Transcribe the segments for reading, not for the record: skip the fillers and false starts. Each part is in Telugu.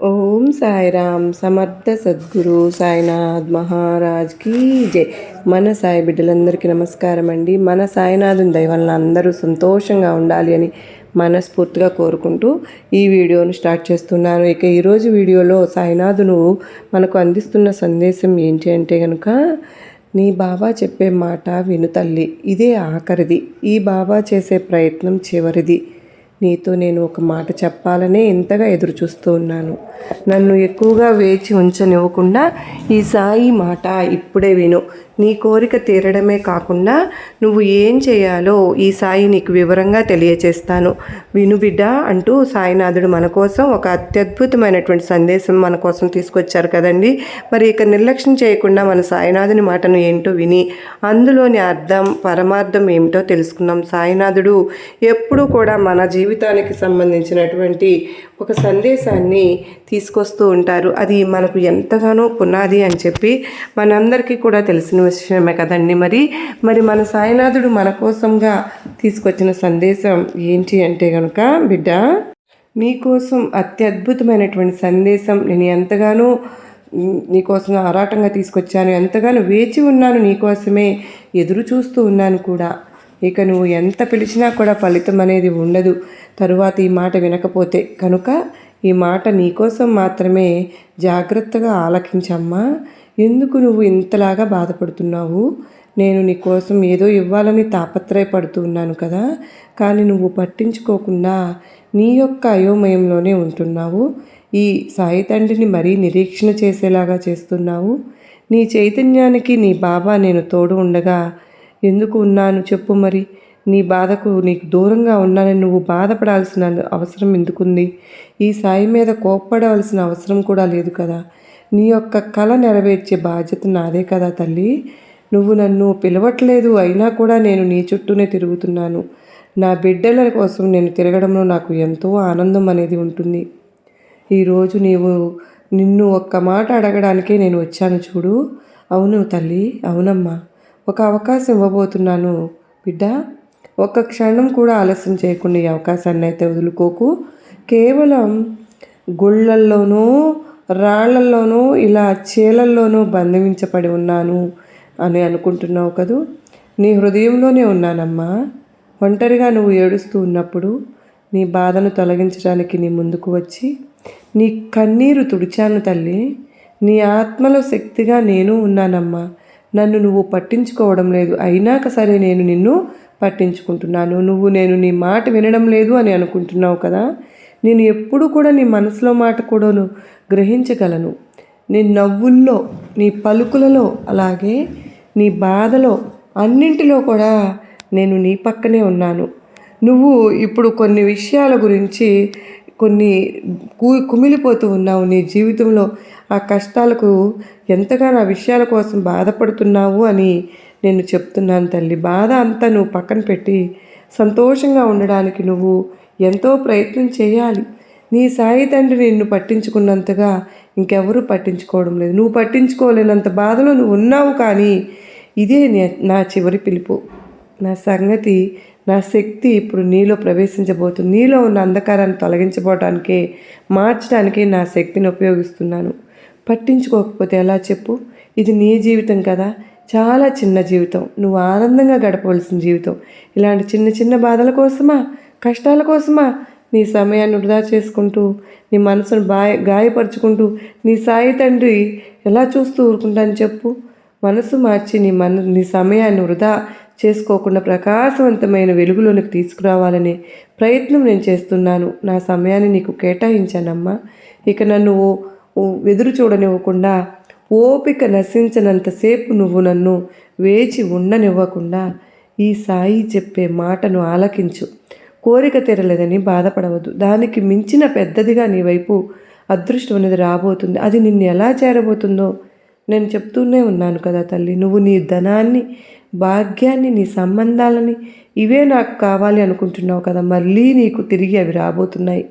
ఓం సాయిరామ్ సమర్థ సద్గురు సాయినాథ్ మహారాజ్ కీ జై. మన సాయి బిడ్డలందరికీ నమస్కారం అండి. మన సాయినాథుని దయ వలన అందరూ సంతోషంగా ఉండాలి అని మనస్ఫూర్తిగా కోరుకుంటూ ఈ వీడియోను స్టార్ట్ చేస్తున్నాను. ఇక ఈరోజు వీడియోలో సాయినాథును మనకు అందిస్తున్న సందేశం ఏంటి అంటే కనుక, నీ బాబా చెప్పే మాట విను తల్లి, ఇదే ఆఖరిది, ఈ బాబా చేసే ప్రయత్నం చివరిది. నీతో నేను ఒక మాట చెప్పాలనే ఇంతగా ఎదురు చూస్తూ ఉన్నాను. నన్ను ఎక్కువగా వేచి ఉంచనివ్వకుండా ఈ సాయి మాట ఇప్పుడే విను. నీ కోరిక తీరడమే కాకుండా నువ్వు ఏం చేయాలో ఈ సాయి నీకు వివరంగా తెలియచేస్తాను. విను బిడ్డ అంటూ సాయినాథుడు మన కోసం ఒక అత్యద్భుతమైనటువంటి సందేశం మన కోసం తీసుకొచ్చారు కదండి. మరి ఇక నిర్లక్ష్యం చేయకుండా మన సాయినాథుని మాటను ఏంటో విని అందులోని అర్థం పరమార్థం ఏమిటో తెలుసుకుందాం. సాయినాథుడు ఎప్పుడూ కూడా మన జీవితానికి సంబంధించినటువంటి ఒక సందేశాన్ని తీసుకొస్తూ ఉంటారు. అది మనకు ఎంతగానో పునాది అని చెప్పి మనందరికీ కూడా తెలిసిన విషయమే కదండి. మరి మన సాయినాథుడు మన కోసంగా తీసుకొచ్చిన సందేశం ఏంటి అంటే కనుక, బిడ్డ నీకోసం అత్యద్భుతమైనటువంటి సందేశం, నేను ఎంతగానో నీకోసం ఆరాటంగా తీసుకొచ్చాను, ఎంతగానో వేచి ఉన్నాను, నీకోసమే ఎదురు చూస్తూ ఉన్నాను కూడా. ఇక నువ్వు ఎంత పిలిచినా కూడా ఫలితం అనేది ఉండదు తరువాత ఈ మాట వినకపోతే. కనుక ఈ మాట నీకోసం మాత్రమే, జాగ్రత్తగా ఆలకించమ్మా. ఎందుకు నువ్వు ఇంతలాగా బాధపడుతున్నావు? నేను నీకోసం ఏదో ఇవ్వాలని తాపత్రయపడుతూ ఉన్నాను కదా, కానీ నువ్వు పట్టించుకోకుండా నీ యొక్క అయోమయంలోనే ఉంటున్నావు. ఈ సాయి తండ్రిని మరీ నిరీక్షణ చేసేలాగా చేస్తున్నావు. నీ చైతన్యానికి నీ బాబా నేను తోడు ఉండగా ఎందుకు ఉన్నాను చెప్పు? మరి నీ బాధకు నీకు దూరంగా ఉన్నానని నువ్వు బాధపడాల్సిన అవసరం ఎందుకుంది? ఈ సాయి మీద కోప్పడవలసిన అవసరం కూడా లేదు కదా. నీ యొక్క కళ నెరవేర్చే బాధ్యత నాదే కదా తల్లి. నువ్వు నన్ను పిలవట్లేదు, అయినా కూడా నేను నీ చుట్టూనే తిరుగుతున్నాను. నా బిడ్డల కోసం నేను తిరగడంలో నాకు ఎంతో ఆనందం అనేది ఉంటుంది. ఈరోజు నిన్ను ఒక్క మాట అడగడానికే నేను వచ్చాను చూడు. అవును తల్లి, అవునమ్మా. ఒక అవకాశం ఇవ్వబోతున్నాను బిడ్డ. ఒక్క క్షణం కూడా ఆలస్యం చేయకుండా ఈ అవకాశాన్ని అయితే వదులుకోకు. కేవలం గుళ్ళల్లోనూ రాళ్లల్లోనూ ఇలా చీలల్లోనూ బంధించబడి ఉన్నాను అని అనుకుంటున్నావు కదూ. నీ హృదయంలోనే ఉన్నానమ్మా. ఒంటరిగా నువ్వు ఏడుస్తూ ఉన్నప్పుడు నీ బాధను తొలగించడానికి నీ ముందుకు వచ్చి నీ కన్నీరు తుడిచాను తల్లి. నీ ఆత్మలో శక్తిగా నేను ఉన్నానమ్మా. నన్ను నువ్వు పట్టించుకోవడం లేదు, అయినాక సరే నేను నిన్ను పట్టించుకుంటున్నాను. నేను నీ మాట వినడం లేదు అని అనుకుంటున్నావు కదా. నేను ఎప్పుడు కూడా నీ మనసులో మాట కూడా గ్రహించగలను. నీ నవ్వుల్లో, నీ పలుకులలో, అలాగే నీ బాధలో, అన్నింటిలో కూడా నేను నీ పక్కనే ఉన్నాను. నువ్వు ఇప్పుడు కొన్ని విషయాల గురించి కుమిలిపోతూ ఉన్నావు. నీ జీవితంలో ఆ కష్టాలకు ఎంతగానో ఆ విషయాల కోసం బాధపడుతున్నావు అని నేను చెప్తున్నాను తల్లి. బాధ అంతా నువ్వు పక్కన పెట్టి సంతోషంగా ఉండడానికి నువ్వు ఎంతో ప్రయత్నం చేయాలి. నీ సాయి తండ్రి నిన్ను పట్టించుకున్నంతగా ఇంకెవరూ పట్టించుకోవడం లేదు. నువ్వు పట్టించుకోలేనంత బాధలో నువ్వు ఉన్నావు. కానీ ఇదే నా చివరి పిలుపు. నా సంగతి, నా శక్తి ఇప్పుడు నీలో ప్రవేశించబోతుంది. నీలో ఉన్న అంధకారాన్ని తొలగించబోవడానికే, మార్చడానికే నా శక్తిని ఉపయోగిస్తున్నాను. పట్టించుకోకపోతే ఎలా చెప్పు? ఇది నీ జీవితం కదా, చాలా చిన్న జీవితం, నువ్వు ఆనందంగా గడపవలసిన జీవితం. ఇలాంటి చిన్న చిన్న బాధల కోసమా, కష్టాల కోసమా నీ సమయాన్ని వృధా చేసుకుంటూ, నీ మనసును గాయపరుచుకుంటూ నీ సాయి తండ్రి ఎలా చూస్తూ ఊరుకుంటాను చెప్పు? మనసు మార్చి నీ సమయాన్ని వృధా చేసుకోకుండా ప్రకాశవంతమైన వెలుగులోనికి తీసుకురావాలనే ప్రయత్నం నేను చేస్తున్నాను. నా సమయాన్ని నీకు కేటాయించానమ్మా. ఇక నన్ను ఎదురు చూడనివ్వకుండా, ఓపిక నశించినంతసేపు నువ్వు నన్ను వేచి ఉండనివ్వకుండా ఈ సాయి చెప్పే మాటను ఆలకించు. కోరిక తీరలేదని బాధపడవద్దు. దానికి మించిన పెద్దదిగా నీ వైపు అదృష్టం అనేది రాబోతుంది. అది నిన్ను ఎలా చేరబోతుందో నేను చెప్తూనే ఉన్నాను కదా తల్లి. నువ్వు నీ ధనాన్ని, భాగ్యాన్ని, నీ సంబంధాలని, ఇవే నాకు కావాలి అనుకుంటున్నావు కదా. మళ్ళీ నీకు తిరిగి అవి రాబోతున్నాయి.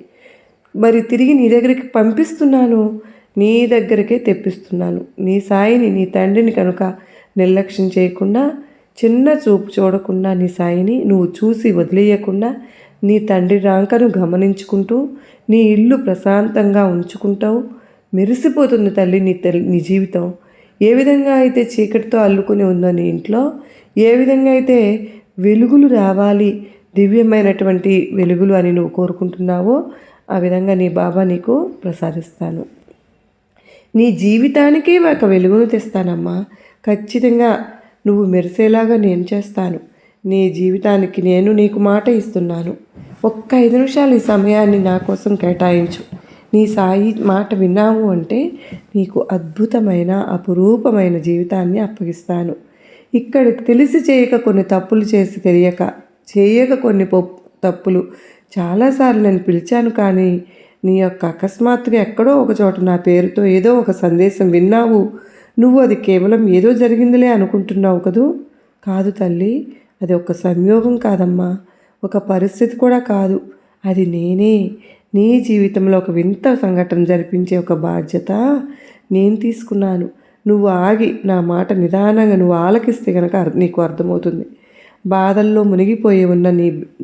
మరి తిరిగి నీ దగ్గరికి పంపిస్తున్నాను, నీ దగ్గరికే తెప్పిస్తున్నాను. నీ సాయిని, నీ తండ్రిని కనుక నిర్లక్ష్యం చేయకుండా, చిన్న చూపు చూడకుండా నీ సాయిని నువ్వు చూసి వదిలేయకుండా నీ తండ్రి రాకను గమనించుకుంటూ నీ ఇల్లు ప్రశాంతంగా ఉంచుకుంటావు. మెరిసిపోతుంది తల్లి నీ జీవితం. ఏ విధంగా అయితే చీకటితో అల్లుకుని ఉందో నీ ఇంట్లో, ఏ విధంగా అయితే వెలుగులు రావాలి, దివ్యమైనటువంటి వెలుగులు అని నువ్వు కోరుకుంటున్నావో ఆ విధంగా నీ బాబా నీకు ప్రసాదిస్తాను. నీ జీవితానికి ఒక వెలుగును తెస్తానమ్మా. ఖచ్చితంగా నువ్వు మెరిసేలాగా నేను చేస్తాను. నీ జీవితానికి నేను నీకు మాట ఇస్తున్నాను. ఒక్క 5 నిమిషాలు ఈ సమయాన్ని నా కోసం కేటాయించు. నీ సాయి మాట విన్నావు అంటే నీకు అద్భుతమైన అపురూపమైన జీవితాన్ని అప్పగిస్తాను. ఇక్కడ తెలిసి చేయక కొన్ని తప్పులు చేసి చేయక కొన్ని తప్పులు చాలాసార్లు నేను పిలిచాను, కానీ నీ యొక్క అకస్మాత్తుగా ఎక్కడో ఒక చోట నా పేరుతో ఏదో ఒక సందేశం విన్నావు. నువ్వు అది కేవలం ఏదో జరిగిందిలే అనుకుంటున్నావు కదూ. కాదు తల్లి, అది ఒక సంయోగం కాదమ్మా, ఒక పరిస్థితి కూడా కాదు. అది నేనే నీ జీవితంలో ఒక వింత సంఘటన జరిపించే ఒక బాధ్యత నేను తీసుకున్నాను. నువ్వు ఆగి నా మాట నిదానంగా నువ్వు ఆలకిస్తే కనుక నీకు అర్థమవుతుంది. బాధల్లో మునిగిపోయి ఉన్న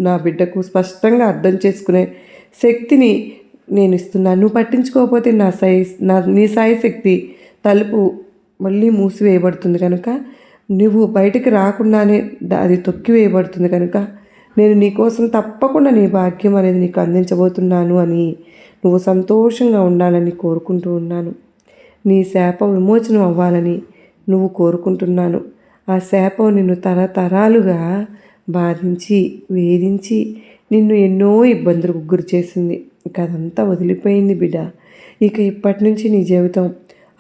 నా బిడ్డకు స్పష్టంగా అర్థం చేసుకునే శక్తిని నేను ఇస్తున్నాను. నువ్వు పట్టించుకోకపోతే నీ సాయి శక్తి తలుపు మళ్ళీ మూసివేయబడుతుంది కనుక, నువ్వు బయటికి రాకుండానే అది తొక్కివేయబడుతుంది కనుక, నేను నీకోసం తప్పకుండా నీ భాగ్యం అనేది నీకు అందించబోతున్నాను అని నువ్వు సంతోషంగా ఉండాలని కోరుకుంటూ ఉన్నాను. నీ శాప విమోచనం అవ్వాలని నువ్వు కోరుకుంటున్నాను. ఆ శాపం నిన్ను తరతరాలుగా బాధించి వేధించి నిన్ను ఎన్నో ఇబ్బందులకు గురి చేసింది. ఇక అదంతా వదిలిపోయింది బిడ్డ. ఇక ఇప్పటి నుంచి నీ జీవితం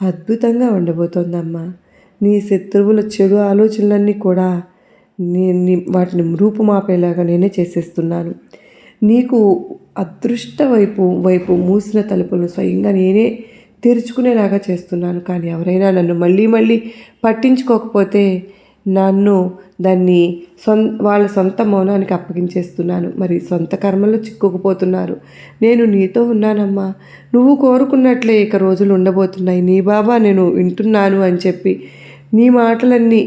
అద్భుతంగా ఉండబోతోందమ్మా. నీ శత్రువుల చెడు ఆలోచనలన్నీ కూడా వాటిని రూపుమాపేలాగా నేనే చేసేస్తున్నాను. నీకు అదృష్ట వైపు మూసిన తలుపులను స్వయంగా నేనే తెరుచుకునేలాగా చేస్తున్నాను. కానీ ఎవరైనా నన్ను మళ్ళీ పట్టించుకోకపోతే నన్ను దాన్ని వాళ్ళ సొంత మౌనానికి అప్పగించేస్తున్నాను. మరి సొంత కర్మలో చిక్కుకుపోతున్నారు. నేను నీతో ఉన్నానమ్మా, నువ్వు కోరుకున్నట్లే ఇక రోజులు ఉండబోతున్నాయి. నీ బాబా నేను వింటున్నాను అని చెప్పి నీ మాటలన్నీ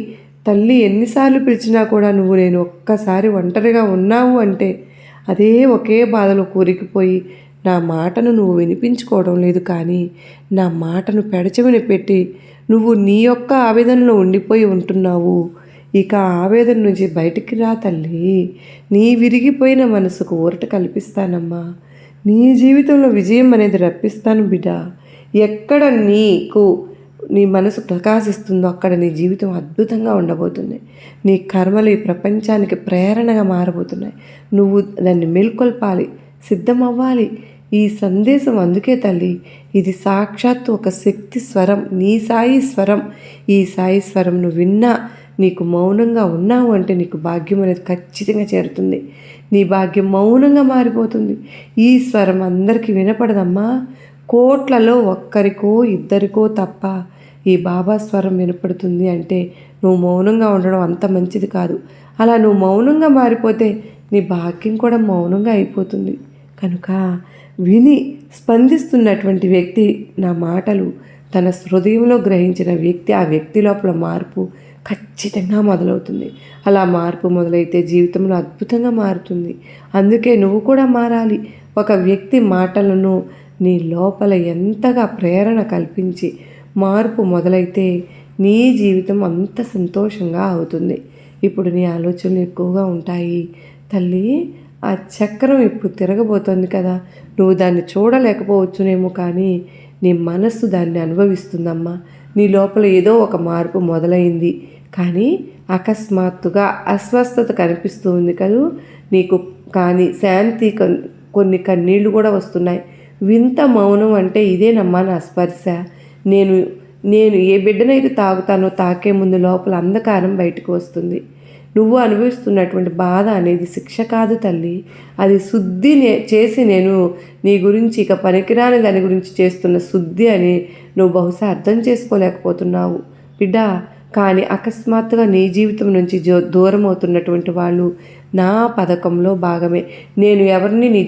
తల్లి ఎన్నిసార్లు పిలిచినా కూడా నువ్వు నేను ఒక్కసారి ఒంటరిగా ఉన్నావు అంటే అదే ఒకే బాధలో కూరికిపోయి నా మాటను నువ్వు వినిపించుకోవడం లేదు. కానీ నా మాటను పెడచెవిని పెట్టి నువ్వు నీ యొక్క ఆవేదనలో ఉండిపోయి ఉంటున్నావు. ఇక ఆవేదన నుంచి బయటికి రా తల్లి. నీ విరిగిపోయిన మనసుకు ఊరట కల్పిస్తానమ్మా. నీ జీవితంలో విజయం అనేది రప్పిస్తాను బిడ్డ. ఎక్కడ నీ మనసు ప్రకాశిస్తుందో అక్కడ నీ జీవితం అద్భుతంగా ఉండబోతుంది. నీ కర్మలు ఈ ప్రపంచానికి ప్రేరణగా మారబోతున్నాయి. నువ్వు దాన్ని మేల్కొల్పాలి, సిద్ధమవ్వాలి. ఈ సందేశం అందుకే తల్లి, ఇది సాక్షాత్తు ఒక శక్తి స్వరం, నీ సాయి స్వరం. ఈ సాయి స్వరం నువ్వు విన్నా, నీకు మౌనంగా ఉన్నావు అంటే నీకు భాగ్యం అనేది ఖచ్చితంగా చేరుతుంది. నీ భాగ్యం మౌనంగా మారిపోతుంది. ఈ స్వరం అందరికీ వినపడదమ్మా. కోట్లలో ఒక్కరికో ఇద్దరికో తప్ప ఈ బాబా స్వరం వినపడుతుంది అంటే నువ్వు మౌనంగా ఉండడం అంత మంచిది కాదు. అలా నువ్వు మౌనంగా మారిపోతే నీ భాగ్యం కూడా మౌనంగా అయిపోతుంది. కనుక విని స్పందిస్తున్నటువంటి వ్యక్తి నా మాటలు తన హృదయంలో గ్రహించిన వ్యక్తి, ఆ వ్యక్తి లోపల మార్పు ఖచ్చితంగా మొదలవుతుంది. అలా మార్పు మొదలైతే జీవితంలో అద్భుతంగా మారుతుంది. అందుకే నువ్వు కూడా మారాలి. ఒక వ్యక్తి మాటలను నీ లోపల ఎంతగా ప్రేరణ కల్పించి మార్పు మొదలైతే నీ జీవితం అంత సంతోషంగా అవుతుంది. ఇప్పుడు నీ ఆలోచనలు ఎక్కువగా ఉంటాయి తల్లి. ఆ చక్రం ఇప్పుడు తిరగబోతోంది కదా, నువ్వు దాన్ని చూడలేకపోవచ్చునేమో, కానీ నీ మనస్సు దాన్ని అనుభవిస్తుందమ్మా. నీ లోపల ఏదో ఒక మార్పు మొదలైంది, కానీ అకస్మాత్తుగా అస్వస్థత కనిపిస్తూ ఉంది కదూ నీకు. కానీ శాంతి, కొన్ని కన్నీళ్లు కూడా వస్తున్నాయి. వింత మౌనం అంటే ఇదేనమ్మా నా స్పర్శ. నేను ఏ బిడ్డనైతే తాగుతానో తాకే ముందు లోపల అంధకారం బయటకు వస్తుంది. నువ్వు అనుభవిస్తున్నటువంటి బాధ అనేది శిక్ష కాదు తల్లి, అది శుద్ధి చేసి నేను నీ గురించి ఇక పనికిరాని దాని గురించి చేస్తున్న శుద్ధి అని నువ్వు బహుశా అర్థం చేసుకోలేకపోతున్నావు బిడ్డ. కానీ అకస్మాత్తుగా నీ జీవితం నుంచి దూరం అవుతున్నటువంటి వాళ్ళు నా పథకంలో భాగమే. నేను ఎవరిని నీ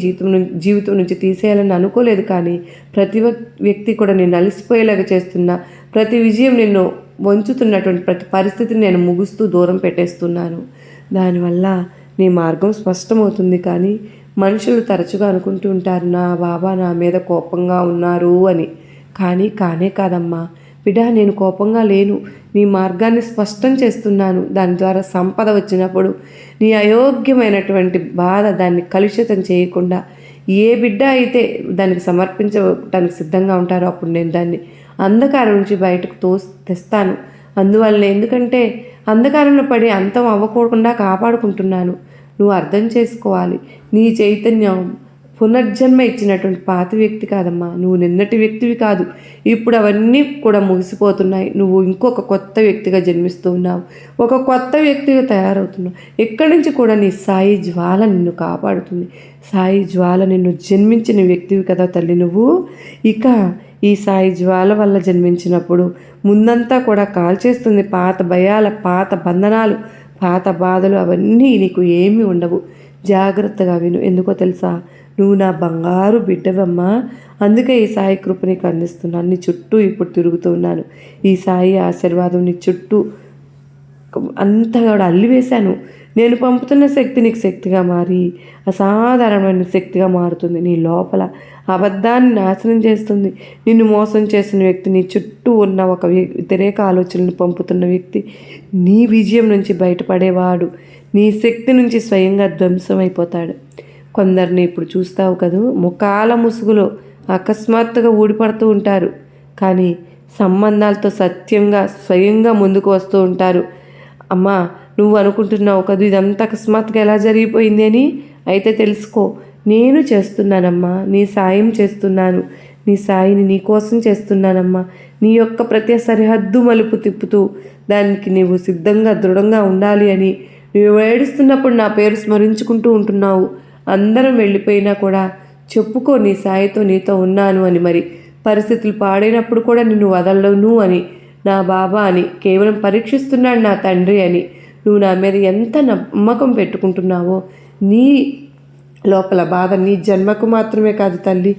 జీవితం నుంచి తీసేయాలని అనుకోలేదు, కానీ ప్రతి వ్యక్తి కూడా నేను అలసిపోయేలాగా చేస్తున్న ప్రతి విజయం నిన్ను వంచుతున్నటువంటి ప్రతి పరిస్థితిని నేను ముగుస్తూ దూరం పెట్టేస్తున్నాను. దానివల్ల నీ మార్గం స్పష్టమవుతుంది, కానీ మనుషులు తరచుగా అనుకుంటూ ఉంటారు, నా బాబా నా మీద కోపంగా ఉన్నారు అని. కానీ కానే కాదమ్మా బిడ్డ, నేను కోపంగా లేను. నీ మార్గాన్ని స్పష్టం చేస్తున్నాను. దాని ద్వారా సంపద వచ్చినప్పుడు నీ అయోగ్యమైనటువంటి బాధ దాన్ని కలుషితం చేయకుండా ఏ బిడ్డ అయితే దానికి సమర్పించడానికి సిద్ధంగా ఉంటారో అప్పుడు నేను దాన్ని అంధకారం నుంచి బయటకు తెస్తాను. అందువల్ల ఎందుకంటే అంధకారంలో పడి అంతం అవ్వకుండా కాపాడుకుంటున్నాను. నువ్వు అర్థం చేసుకోవాలి. నీ చైతన్యం పునర్జన్మ ఇచ్చినటువంటి పాత వ్యక్తి కాదమ్మా. నువ్వు నిన్నటి వ్యక్తివి కాదు. ఇప్పుడు అవన్నీ కూడా ముగిసిపోతున్నాయి. నువ్వు ఇంకొక కొత్త వ్యక్తిగా జన్మిస్తూ ఉన్నావు. ఒక కొత్త వ్యక్తిగా తయారవుతున్నావు. ఇక్కడి నుంచి కూడా నీ సాయి జ్వాల నిన్ను కాపాడుతుంది. సాయి జ్వాల నిన్ను జన్మించిన వ్యక్తివి కదా తల్లి నువ్వు. ఇక ఈ సాయి జ్వాల వల్ల జన్మించినప్పుడు ముందంతా కూడా కాల్చేస్తుంది. పాత భయాల, పాత బంధనాలు, పాత బాధలు అవన్నీ నీకు ఏమీ ఉండవు. జాగ్రత్తగా విను. ఎందుకో తెలుసా, నువ్వు నా బంగారు బిడ్డవమ్మా. అందుకే ఈ సాయి కృప నీకు అందిస్తున్నాను. నీ చుట్టూ ఇప్పుడు తిరుగుతూ ఉన్నాను. ఈ సాయి ఆశీర్వాదం నీ చుట్టూ అంతా కూడా అల్లివేశాను. నేను పంపుతున్న శక్తి నీకు శక్తిగా మారి అసాధారణమైన శక్తిగా మారుతుంది. నీ లోపల అబద్ధాన్ని నాశనం చేస్తుంది. నిన్ను మోసం చేసిన వ్యక్తి, నీ చుట్టూ ఉన్న ఒక వ్యతిరేక ఆలోచనలు పంపుతున్న వ్యక్తి నీ విజయం నుంచి బయటపడేవాడు. నీ శక్తి నుంచి స్వయంగా ధ్వంసమైపోతాడు. కొందరిని ఇప్పుడు చూస్తావు కదూ, ముఖాల ముసుగులో అకస్మాత్తుగా ఊడిపడుతూ ఉంటారు. కానీ సంబంధాలతో సత్యంగా స్వయంగా ముందుకు వస్తూ ఉంటారు. అమ్మా, నువ్వు అనుకుంటున్నావు కదా ఇదంతా అకస్మాత్తుగా ఎలా జరిగిపోయింది అని. అయితే తెలుసుకో, నేను చేస్తున్నానమ్మా. నీ సాయం చేస్తున్నాను. నీ సాయిని నీ కోసం చేస్తున్నానమ్మా. నీ యొక్క ప్రతి సరిహద్దు మలుపు తిప్పుతూ దానికి నీవు సిద్ధంగా దృఢంగా ఉండాలి అని నువ్వు ఏడుస్తున్నప్పుడు నా పేరు స్మరించుకుంటూ ఉంటున్నావు. అందరం వెళ్ళిపోయినా కూడా చెప్పుకో, నీ సాయితో నీతో ఉన్నాను అని. మరి పరిస్థితులు పాడైనప్పుడు కూడా నిన్ను వదలను అని, నా బాబా అని, కేవలం పరీక్షిస్తున్నాడు నా తండ్రి అని నువ్వు నా మీద ఎంత నమ్మకం పెట్టుకుంటున్నావో. నీ లోపల బాధ నీ జన్మకు మాత్రమే కాదు తల్లి.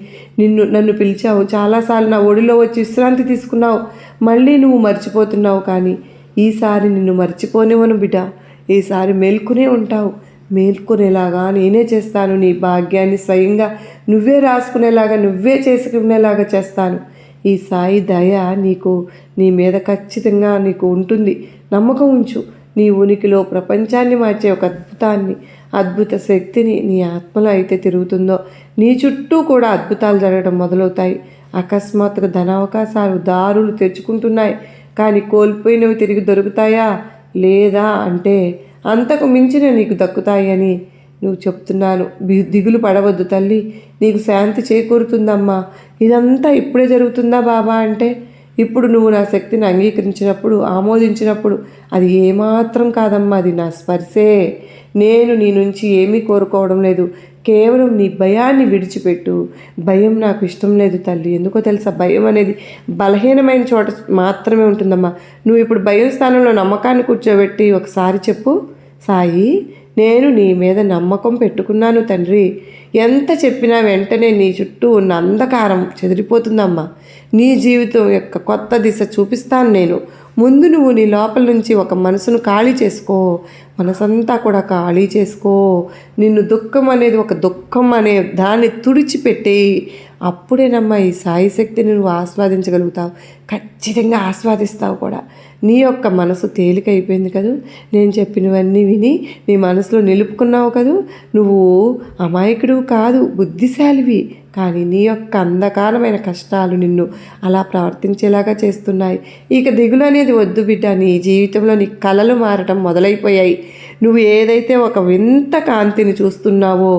నన్ను పిలిచావు చాలాసార్లు, నా ఒడిలో వచ్చి విశ్రాంతి తీసుకున్నావు. మళ్ళీ నువ్వు మర్చిపోతున్నావు. కానీ ఈసారి నిన్ను మర్చిపోనివ్వను బిడ్డ. ఈసారి మేల్కొనే ఉంటావు. మేల్కొనేలాగా నేనే చేస్తాను. నీ భాగ్యాన్ని స్వయంగా నువ్వే రాసుకునేలాగా, నువ్వే చేసుకునేలాగా చేస్తాను. ఈ సాయి దయ నీ మీద ఖచ్చితంగా నీకు ఉంటుంది. నమ్మకం ఉంచు. నీ ఉనికిలో ప్రపంచాన్ని మార్చే ఒక అద్భుత శక్తిని నీ ఆత్మలో అయితే తిరుగుతుందో నీ చుట్టూ కూడా అద్భుతాలు జరగడం మొదలవుతాయి. అకస్మాత్తుగా ధనావకాశాలు దారులు తెచ్చుకుంటున్నాయి. కానీ కోల్పోయినవి తిరిగి దొరుకుతాయా లేదా అంటే అంతకు మించిన నీకు దక్కుతాయి అని నువ్వు చెప్తున్నాను. దిగులు పడవద్దు తల్లి. నీకు శాంతి చేకూరుతుందమ్మా. ఇదంతా ఇప్పుడే జరుగుతుందా బాబా అంటే, ఇప్పుడు నువ్వు నా శక్తిని అంగీకరించినప్పుడు, ఆమోదించినప్పుడు అది ఏమాత్రం కాదమ్మా, అది నా స్పర్శే. నేను నీ నుంచి ఏమీ కోరుకోవడం లేదు. కేవలం నీ భయాన్ని విడిచిపెట్టు. భయం నాకు ఇష్టం లేదు తల్లి. ఎందుకో తెలుసా, భయం అనేది బలహీనమైన చోట మాత్రమే ఉంటుందమ్మా. నువ్వు ఇప్పుడు భయం స్థానంలో నమ్మకాన్ని కూర్చోబెట్టి ఒకసారి చెప్పు, సాయి నేను నీ మీద నమ్మకం పెట్టుకున్నాను తండ్రి. ఎంత చెప్పినా వెంటనే నీ చుట్టూ ఉన్న అంధకారం చెదిరిపోతుందమ్మా. నీ జీవితం యొక్క కొత్త దిశ చూపిస్తాను నేను. ముందు నువ్వు నీ లోపల నుంచి ఒక మనసును ఖాళీ చేసుకో. మనసంతా కూడా ఖాళీ చేసుకో. నిన్ను దుఃఖం అనేది ఒక దుఃఖం అనే దాన్ని తుడిచిపెట్టేయి. అప్పుడేనమ్మా ఈ సాయి శక్తిని నువ్వు ఆస్వాదించగలుగుతావు. ఖచ్చితంగా ఆస్వాదిస్తావు కూడా. నీ యొక్క మనసు తేలికైపోయింది కదూ. నేను చెప్పినవన్నీ విని నీ మనసులో నిలుపుకున్నావు కదూ. నువ్వు అమాయకుడు కాదు, బుద్ధిశాలివి. కానీ నీ యొక్క అంధకారమైన కష్టాలు నిన్ను అలా ప్రవర్తించేలాగా చేస్తున్నాయి. ఇక దిగులు అనేది వద్దు బిడ్డ. నీ జీవితంలో నీ కలలు మారటం మొదలైపోయాయి. నువ్వు ఏదైతే ఒక వింత కాంతిని చూస్తున్నావో,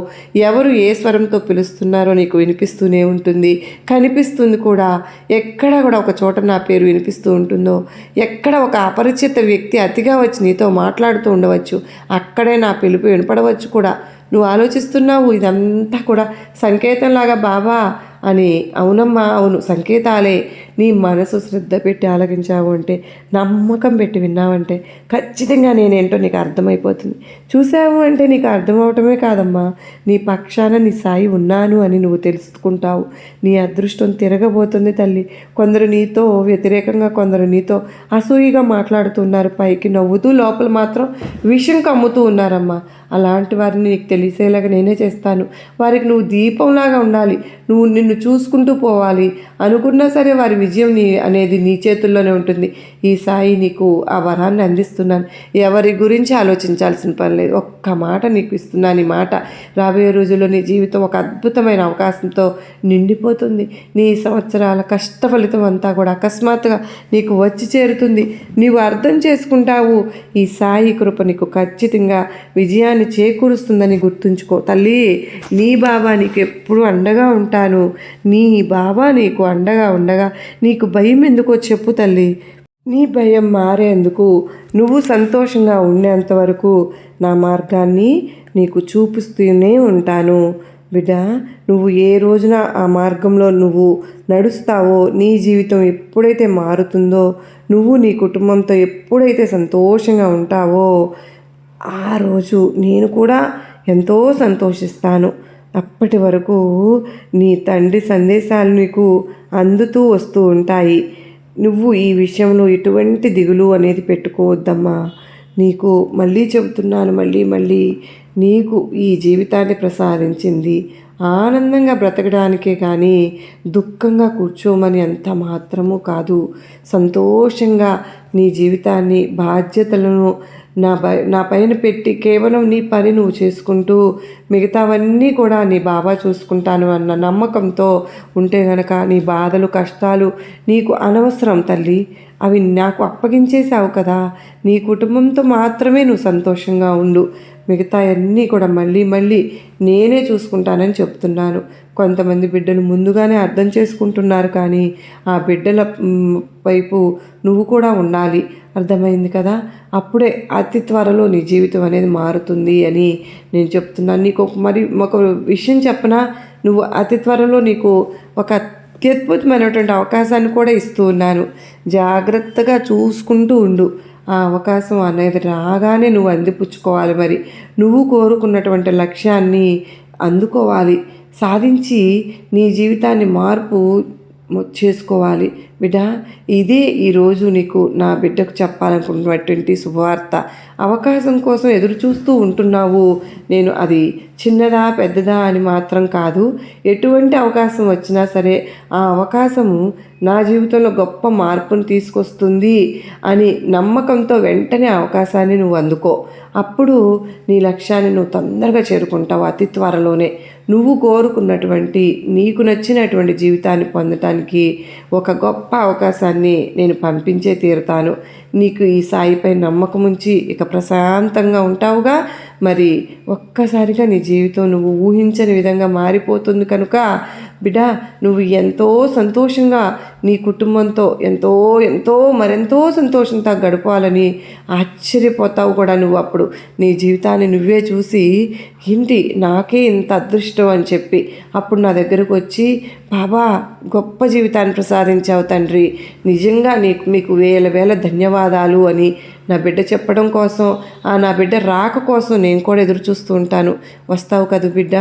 ఎవరు ఏ స్వరంతో పిలుస్తున్నారో నీకు వినిపిస్తూనే ఉంటుంది, కనిపిస్తుంది కూడా. ఎక్కడ కూడా ఒక చోట నా పేరు వినిపిస్తూ ఉంటుందో, ఎక్కడ ఒక అపరిచిత వ్యక్తి అతిగా వచ్చి నీతో మాట్లాడుతూ ఉండవచ్చు, అక్కడే నా పిలుపు వినపడవచ్చు కూడా. నువ్వు ఆలోచిస్తున్నావు ఇదంతా కూడా సంకేతంలాగా బాబా అని. అవునమ్మా, అవును, సంకేతాలే. నీ మనసు శ్రద్ధ పెట్టి ఆలకించావు అంటే, నమ్మకం పెట్టి విన్నావంటే ఖచ్చితంగా నేనేంటో నీకు అర్థమైపోతుంది. చూసావు అంటే నీకు అర్థమవటమే కాదమ్మా, నీ పక్షాన నీ సాయి ఉన్నాను అని నువ్వు తెలుసుకుంటావు. నీ అదృష్టం తిరగబోతుంది తల్లి. కొందరు నీతో వ్యతిరేకంగా, కొందరు నీతో అసూయగా మాట్లాడుతున్నారు. పైకి నవ్వుతూ లోపల మాత్రం విషం కమ్ముతూ ఉన్నారమ్మా. అలాంటి వారిని నీకు తెలిసేలాగా నేనే చేస్తాను. వారికి నువ్వు దీపంలాగా ఉండాలి. నువ్వు నిన్ను చూసుకుంటూ పోవాలి. అనుకున్నా సరే వారి విజయం అనేది నీ చేతుల్లోనే ఉంటుంది. ఈ సాయి నీకు ఆ వరాన్ని అందిస్తున్నాను. ఎవరి గురించి ఆలోచించాల్సిన పని లేదు. ఒక్క మాట నీకు ఇస్తున్నాను. ఈ మాట రాబోయే రోజుల్లో నీ జీవితం ఒక అద్భుతమైన అవకాశంతో నిండిపోతుంది. నీ సంవత్సరాల కష్ట ఫలితం అంతా కూడా అకస్మాత్తుగా నీకు వచ్చి చేరుతుంది. నీవు అర్థం చేసుకుంటావు. ఈ సాయి కృప నీకు ఖచ్చితంగా విజయాన్ని చేకూరుస్తుందని గుర్తుంచుకో తల్లి. నీ బాబా నీకు ఎప్పుడు అండగా ఉంటాను. నీ బాబా నీకు అండగా ఉండగా నీకు భయం ఎందుకో చెప్పు తల్లి. నీ భయం మారేందుకు నువ్వు సంతోషంగా ఉండేంత వరకు నా మార్గాన్ని నీకు చూపిస్తూనే ఉంటాను బిడ్డ. నువ్వు ఏ రోజున ఆ మార్గంలో నువ్వు నడుస్తావో, నీ జీవితం ఎప్పుడైతే మారుతుందో, నువ్వు నీ కుటుంబంతో ఎప్పుడైతే సంతోషంగా ఉంటావో ఆ రోజు నేను కూడా ఎంతో సంతోషిస్తాను. అప్పటి వరకు నీ తండ్రి సందేశాలు నీకు అందుతూ వస్తూ ఉంటాయి. నువ్వు ఈ విషయంలో ఎటువంటి దిగులు అనేది పెట్టుకోవద్దమ్మా. నీకు మళ్ళీ చెబుతున్నాను, మళ్ళీ నీకు ఈ జీవితాన్ని ప్రసాదించింది ఆనందంగా బ్రతకడానికే కానీ దుఃఖంగా కూర్చోమని అంత మాత్రము కాదు. సంతోషంగా నీ జీవితాన్ని, బాధ్యతలను నా పైన పెట్టి కేవలం నీ పని నువ్వు చేసుకుంటూ మిగతావన్నీ కూడా నీ బాబా చూసుకుంటాను అన్న నమ్మకంతో ఉంటే గనక నీ బాధలు, కష్టాలు నీకు అనవసరం తల్లి. అవి నాకు అప్పగించేసావు కదా. నీ కుటుంబంతో మాత్రమే నువ్వు సంతోషంగా ఉండు. మిగతా అన్నీ కూడా మళ్ళీ నేనే చూసుకుంటానని చెప్తున్నాను. కొంతమంది బిడ్డలు ముందుగానే అర్థం చేసుకుంటున్నారు, కానీ ఆ బిడ్డల వైపు నువ్వు కూడా ఉండాలి. అర్థమైంది కదా. అప్పుడే అతి త్వరలో నీ జీవితం అనేది మారుతుంది అని నేను చెప్తున్నాను. నీకు ఒక విషయం చెప్పనా, నువ్వు అతి త్వరలో నీకు ఒక అత్యద్భుతమైనటువంటి అవకాశాన్ని కూడా ఇస్తూ ఉన్నాను. జాగ్రత్తగా చూసుకుంటూ ఉండు. ఆ అవకాశం అనేది రాగానే నువ్వు అందిపుచ్చుకోవాలి. మరి నువ్వు కోరుకున్నటువంటి లక్ష్యాన్ని అందుకోవాలి, సాధించి నీ జీవితాన్ని మార్పు చేసుకోవాలి బిడ్డ. ఇదే ఈరోజు నీకు నా బిడ్డకు చెప్పాలనుకుంటున్నటువంటి శుభవార్త. అవకాశం కోసం ఎదురు చూస్తూ ఉంటున్నావు. నేను అది చిన్నదా పెద్దదా అని మాత్రం కాదు. ఎటువంటి అవకాశం వచ్చినా సరే ఆ అవకాశము నా జీవితంలో గొప్ప మార్పును తీసుకొస్తుంది అని నమ్మకంతో వెంటనే అవకాశాన్ని నువ్వు అందుకో. అప్పుడు నీ లక్ష్యాన్ని నువ్వు తొందరగా చేరుకుంటావు. అతి త్వరలోనే నువ్వు కోరుకున్నటువంటి నీకు నచ్చినటువంటి జీవితాన్ని పొందటానికి ఒక గొప్ప అవకాశాన్ని నేను పంపించే తీరుతాను. నీకు ఈ సాయిపై నమ్మకం ఉంచి ఇక ప్రశాంతంగా ఉంటావుగా. మరి ఒక్కసారిగా నీ జీవితం నువ్వు ఊహించని విధంగా మారిపోతుంది కనుక బిడ్డ, నువ్వు ఎంతో సంతోషంగా నీ కుటుంబంతో ఎంతో మరెంతో సంతోషంతో గడపాలని ఆశ్చర్యపోతావు కూడా. నువ్వు అప్పుడు నీ జీవితాన్ని నువ్వే చూసి ఏంటి నాకే ఇంత అదృష్టం అని చెప్పి అప్పుడు నా దగ్గరకు వచ్చి, బాబా గొప్ప జీవితాన్ని ప్రసాదించావు తండ్రి, నిజంగా మీకు వేల ధన్యవాదాలు అని నా బిడ్డ చెప్పడం కోసం, నా బిడ్డ రాక కోసం నేను కూడా ఎదురు చూస్తూ ఉంటాను. వస్తావు కదా బిడ్డ.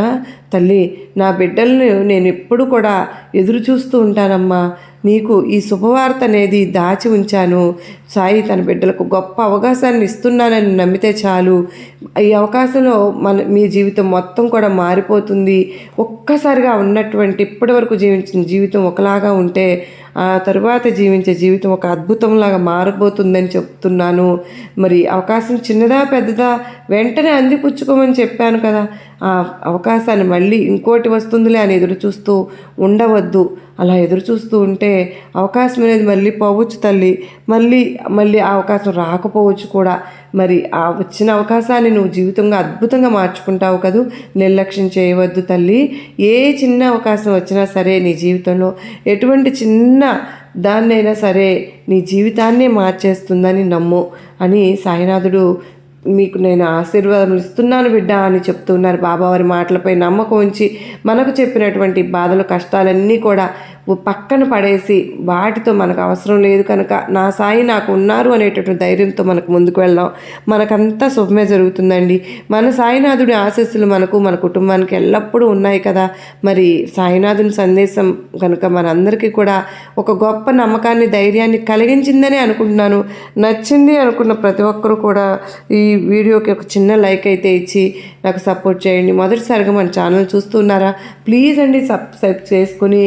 తల్లి, నా బిడ్డలను నేను ఎప్పుడు కూడా ఎదురు చూస్తూ ఉంటానమ్మా. నీకు ఈ శుభవార్త అనేది దాచి ఉంచాను. సాయి తన బిడ్డలకు గొప్ప అవకాశాన్ని ఇస్తున్నానని నమ్మితే చాలు. ఈ అవకాశంలో మీ జీవితం మొత్తం కూడా మారిపోతుంది. ఒక్కసారిగా ఉన్నటువంటి ఇప్పటివరకు జీవించిన జీవితం ఒకలాగా ఉంటే ఆ తరువాత జీవించే జీవితం ఒక అద్భుతంలాగా మారబోతుందని చెప్తున్నాను. మరి అవకాశం చిన్నదా పెద్దదా వెంటనే అందిపుచ్చుకోమని చెప్పాను కదా. ఆ అవకాశాన్ని మళ్ళీ ఇంకోటి వస్తుందిలే అని ఎదురు చూస్తూ ఉండవద్దు. అలా ఎదురు చూస్తూ ఉంటే అవకాశం అనేది మళ్ళీ పోవచ్చు తల్లి. మళ్ళీ ఆ అవకాశం రాకపోవచ్చు కూడా. మరి ఆ వచ్చిన అవకాశాన్ని నువ్వు జీవితంగా అద్భుతంగా మార్చుకుంటావు కదూ. నిర్లక్ష్యం చేయవద్దు తల్లి. ఏ చిన్న అవకాశం వచ్చినా సరే నీ జీవితంలో ఎటువంటి చిన్న దాన్నైనా సరే నీ జీవితాన్నే మార్చేస్తుందని నమ్ము అని సాయినాథుడు మీకు నేను ఆశీర్వాదం ఇస్తున్నాను బిడ్డ అని చెప్తున్నారు. బాబావారి మాటలపై నమ్మకం ఉంచి మనకు చెప్పినటువంటి బాధలు కష్టాలన్నీ కూడా పక్కన పడేసి వాటితో మనకు అవసరం లేదు కనుక నా సాయి నాకు ఉన్నారు అనేటటువంటి ధైర్యంతో మనకు ముందుకు వెళ్దాం. మనకంతా శుభమే జరుగుతుందండి. మన సాయినాథుడి ఆశీస్సులు మనకు మన కుటుంబానికి ఎల్లప్పుడూ ఉన్నాయి కదా. మరి సాయినాథుని సందేశం కనుక మనందరికీ కూడా ఒక గొప్ప నమ్మకాన్ని ధైర్యాన్ని కలిగించిందని అనుకుంటున్నాను. నచ్చింది అనుకున్న ప్రతి ఒక్కరూ కూడా ఈ వీడియోకి ఒక చిన్న లైక్ అయితే ఇచ్చి నాకు సపోర్ట్ చేయండి. మొదటిసారిగా మన ఛానల్ చూస్తున్నారా, ప్లీజ్ అండి సబ్స్క్రైబ్ చేసుకుని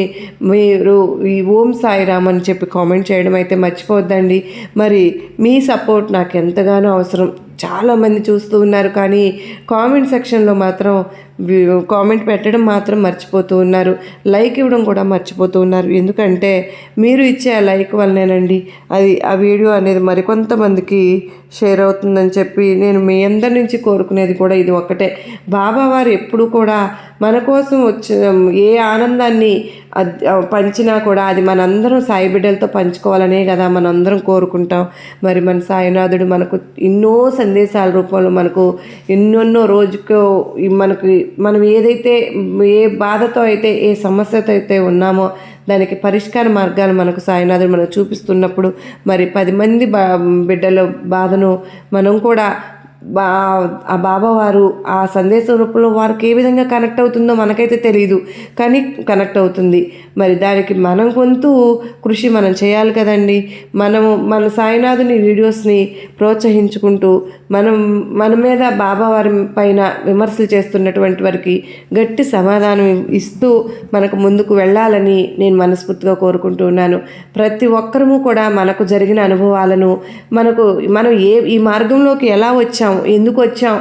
మీరు ఈ ఓం సాయిరామ్ అని చెప్పి కామెంట్ చేయడం అయితే మర్చిపోవద్దండి. మరి మీ సపోర్ట్ నాకు ఎంతగానో అవసరం. చాలామంది చూస్తూ ఉన్నారు కానీ కామెంట్ సెక్షన్లో మాత్రం కామెంట్ పెట్టడం మాత్రం మర్చిపోతూ ఉన్నారు, లైక్ ఇవ్వడం కూడా మర్చిపోతూ ఉన్నారు. ఎందుకంటే మీరు ఇచ్చే ఆ లైక్ వల్లనేనండి అది ఆ వీడియో అనేది మరికొంతమందికి షేర్ అవుతుందని చెప్పి నేను మీ అందరి నుంచి కోరుకునేది కూడా ఇది ఒక్కటే. బాబావారు ఎప్పుడు కూడా మన కోసం వచ్చిన ఏ ఆనందాన్ని పంచినా కూడా అది మనందరం సాయి బిడ్డలతో పంచుకోవాలనే కదా మనందరం కోరుకుంటాం. మరి మన సాయినాథుడు మనకు ఎన్నో సందేశాల రూపంలో మనకు ఎన్నెన్నో రోజుకో మనకి మనం ఏదైతే ఏ బాధతో అయితే ఏ సమస్యతో అయితే ఉన్నామో దానికి పరిష్కార మార్గాలు మనకు సాయినాథుడు మనకు చూపిస్తున్నప్పుడు మరి 10 మంది బిడ్డల బాధను మనం కూడా ఆ బాబావారు ఆ సందేశ రూపంలో వారికి ఏ విధంగా కనెక్ట్ అవుతుందో మనకైతే తెలియదు, కానీ కనెక్ట్ అవుతుంది. మరి దానికి మనం వంతు కృషి మనం చేయాలి కదండి. మన సాయినాథుని వీడియోస్ని ప్రోత్సహించుకుంటూ మన మీద బాబావారి పైన విమర్శలు చేస్తున్నటువంటి వారికి గట్టి సమాధానం ఇస్తూ మనకు ముందుకు వెళ్ళాలని నేను మనస్ఫూర్తిగా కోరుకుంటున్నాను. ప్రతి ఒక్కరము కూడా మనకు జరిగిన అనుభవాలను మనం ఈ మార్గంలోకి ఎలా వచ్చాం, ఎందుకు వచ్చాం,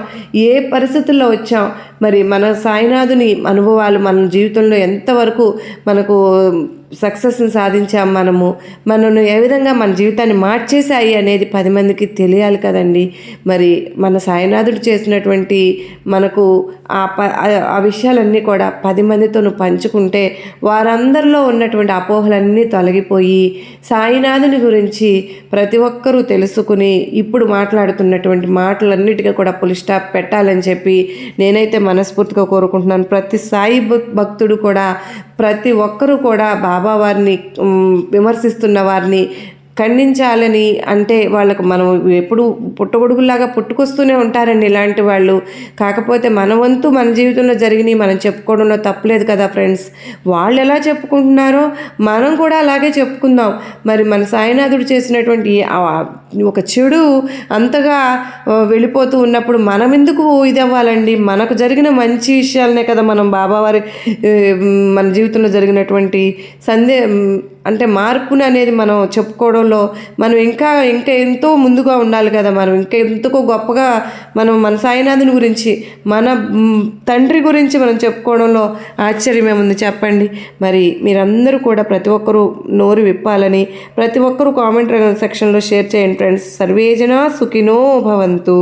ఏ పరిస్థితుల్లో వచ్చాం, మరి మన సాయినాథుని అనుభవాలు మన జీవితంలో ఎంతవరకు మనకు సక్సెస్ని సాధించాం, మనను ఏ విధంగా మన జీవితాన్ని మార్చేసాయి అనేది 10 మందికి తెలియాలి కదండి. మరి మన సాయినాథుడు చేసినటువంటి మనకు ఆ విషయాలన్నీ కూడా 10 మందితో పంచుకుంటే వారందరిలో ఉన్నటువంటి అపోహలన్నీ తొలగిపోయి సాయినాథుని గురించి ప్రతి ఒక్కరూ తెలుసుకుని ఇప్పుడు మాట్లాడుతున్నటువంటి మాటలన్నిటికీ కూడా పులి స్టాప్ పెట్టాలని చెప్పి నేనైతే మనస్ఫూర్తిగా కోరుకుంటున్నాను. ప్రతి సాయి భక్తుడు కూడా ప్రతి ఒక్కరూ కూడా బాబావారిని విమర్శిస్తున్న వారిని ఖండించాలని అంటే వాళ్ళకు మనం ఎప్పుడు పుట్టగొడుగులాగా పుట్టుకొస్తూనే ఉంటారండి ఇలాంటి వాళ్ళు. కాకపోతే మన వంతు మన జీవితంలో జరిగినవి మనం చెప్పుకోవడంలో తప్పలేదు కదా ఫ్రెండ్స్. వాళ్ళు ఎలా చెప్పుకుంటున్నారో మనం కూడా అలాగే చెప్పుకుందాం. మరి మన సాయినాథుడు చేసినటువంటి ఒక చెడు అంతగా వెళ్ళిపోతూ ఉన్నప్పుడు మనం ఎందుకు ఇది అవ్వాలండి? మనకు జరిగిన మంచి విషయాలనే కదా మనం బాబావారి మన జీవితంలో జరిగినటువంటి అంటే మార్పుని అనేది మనం చెప్పుకోవడంలో మనం ఇంకా ఎంతో ముందుగా ఉండాలి కదా. మనం ఇంకా ఎంతకో గొప్పగా మన సాయినాథుని గురించి మన తండ్రి గురించి మనం చెప్పుకోవడంలో ఆశ్చర్యం ఏముంది చెప్పండి. మరి మీరందరూ కూడా ప్రతి ఒక్కరూ నోరు విప్పాలని ప్రతి ఒక్కరూ కామెంట్ సెక్షన్లో షేర్ చేయండి ఫ్రెండ్స్. సర్వేజన సుఖినో భవంతు.